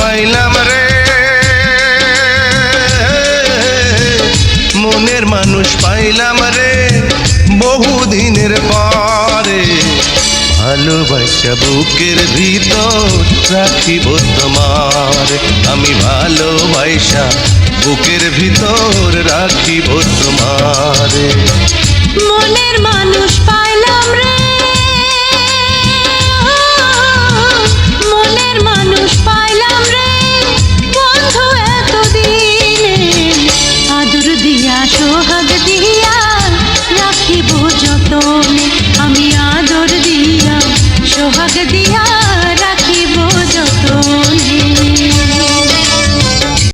পাইলাম রে, মনের মানুষ পাইলাম রে বহুদিনের পরে। ভালোবাসা বুকের ভিতর রাখিব তোমার, আমি ভালোবাসা বুকের ভিতর রাখিব তোমার। মনের মানুষ